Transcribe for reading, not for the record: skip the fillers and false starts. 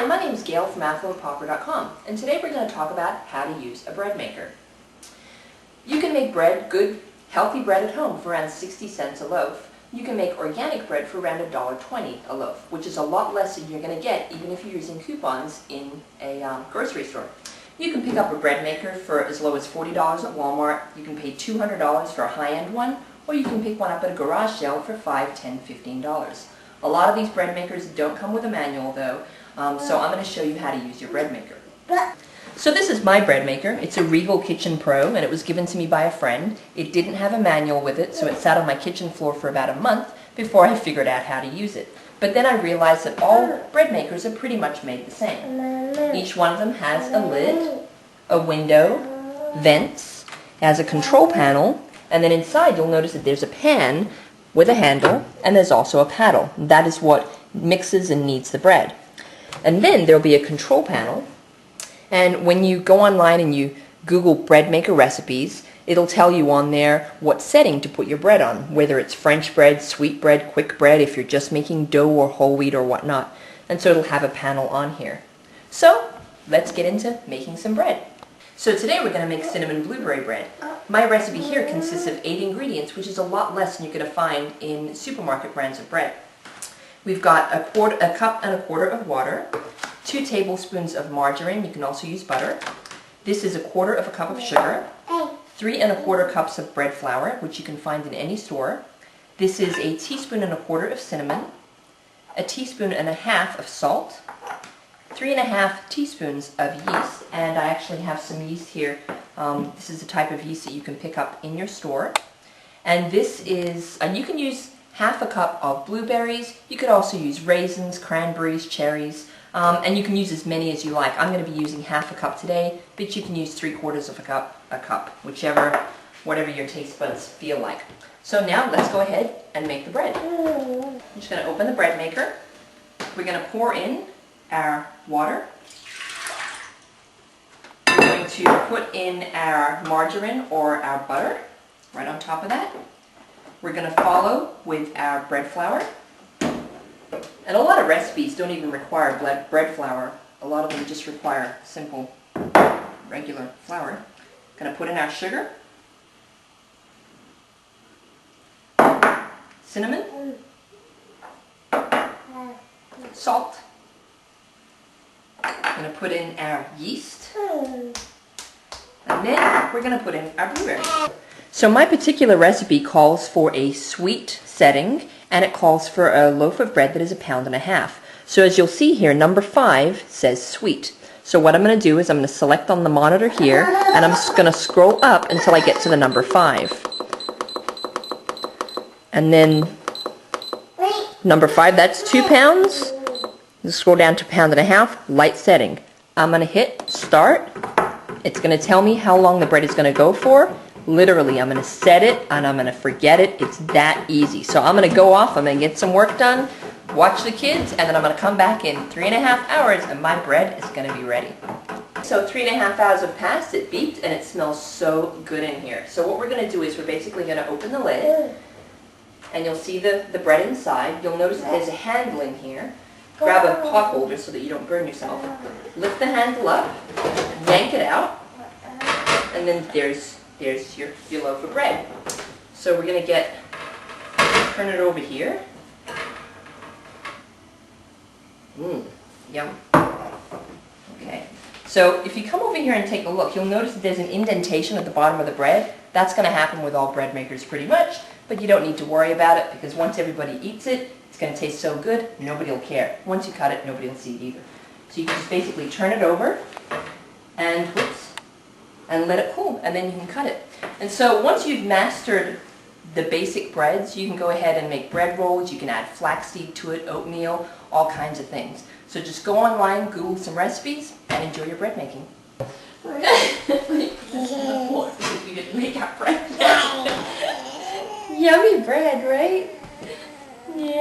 Hi, my name is Gail from AffluentPauper.com, and today we're going to talk about how to use a bread maker. You can make bread, good, healthy bread at home for around 60 cents a loaf. You can make organic bread for around $1.20 a loaf, which is a lot less than you're going to get even if you're using coupons in a grocery store. You can pick up a bread maker for as low as $40 at Walmart. You can pay $200 for a high-end one, or you can pick one up at a garage sale for $5, $10, $15. A lot of these bread makers don't come with a manual though, so I'm going to show you how to use your bread maker. So this is my bread maker. It's a Regal Kitchen Pro, and it was given to me by a friend. It didn't have a manual with it, so it sat on my kitchen floor for about a month before I figured out how to use it. But then I realized that all bread makers are pretty much made the same. Each one of them has a lid, a window, vents, has a control panel, and then inside you'll notice that there's a pan with a handle, and there's also a paddle. That is what mixes and kneads the bread. And then there'll be a control panel, and when you go online and you Google bread maker recipes, it'll tell you on there what setting to put your bread on, whether it's French bread, sweet bread, quick bread, if you're just making dough or whole wheat or whatnot. And so it'll have a panel on here. So let's get into making some bread. So today we're going to make cinnamon blueberry bread. My recipe here consists of 8 ingredients, which is a lot less than you're going to find in supermarket brands of bread. We've got a cup and a quarter of water, 2 tablespoons of margarine, you can also use butter. This is a quarter of a cup of sugar, 3 1/4 cups of bread flour, which you can find in any store. This is a teaspoon and a quarter of cinnamon, a teaspoon and a half of salt, 3 1/2 teaspoons of yeast, and I actually have some yeast here. This is a type of yeast that you can pick up in your store. And this is, and you can use 1/2 cup of blueberries. You could also use raisins, cranberries, cherries, and you can use as many as you like. I'm going to be using 1/2 cup today, but you can use 3/4 of a cup, whatever your taste buds feel like. So now let's go ahead and make the bread. I'm just going to open the bread maker. We're going to pour in our water. We're going to put in our margarine or our butter right on top of that. We're going to follow with our bread flour. And a lot of recipes don't even require bread flour. A lot of them just require simple, regular flour. Going to put in our sugar, cinnamon, salt. We're going to put in our yeast, and then we're going to put in our blueberries. So my particular recipe calls for a sweet setting, and it calls for a loaf of bread that is 1.5 pounds. So as you'll see here, number 5 says sweet. So what I'm going to do is I'm going to select on the monitor here, and I'm just going to scroll up until I get to the number 5. And then number 5, that's 2 pounds. Just scroll down to 1.5 pounds, light setting. I'm going to hit start. It's going to tell me how long the bread is going to go for. Literally, I'm going to set it and I'm going to forget it. It's that easy. So I'm going to go off, I'm going to get some work done, watch the kids, and then I'm going to come back in 3.5 hours and my bread is going to be ready. So 3.5 hours have passed, it beeped, and it smells so good in here. So what we're going to do is we're basically going to open the lid, and you'll see the bread inside. You'll notice that there's a handle in here. Grab a pot holder so that you don't burn yourself. Lift the handle up, yank it out, and then there's your loaf of bread. So we're going to turn it over here. Yum. Okay. So if you come over here and take a look, you'll notice that there's an indentation at the bottom of the bread. That's going to happen with all bread makers pretty much, but you don't need to worry about it because once everybody eats it, it's going to taste so good, nobody will care. Once you cut it, nobody will see it either. So you can just basically turn it over and let it cool, and then you can cut it. And so once you've mastered the basic breads, you can go ahead and make bread rolls. You can add flaxseed to it, oatmeal, all kinds of things. So just go online, Google some recipes, and enjoy your bread making. We didn't make our bread. Yummy bread, right? Yeah.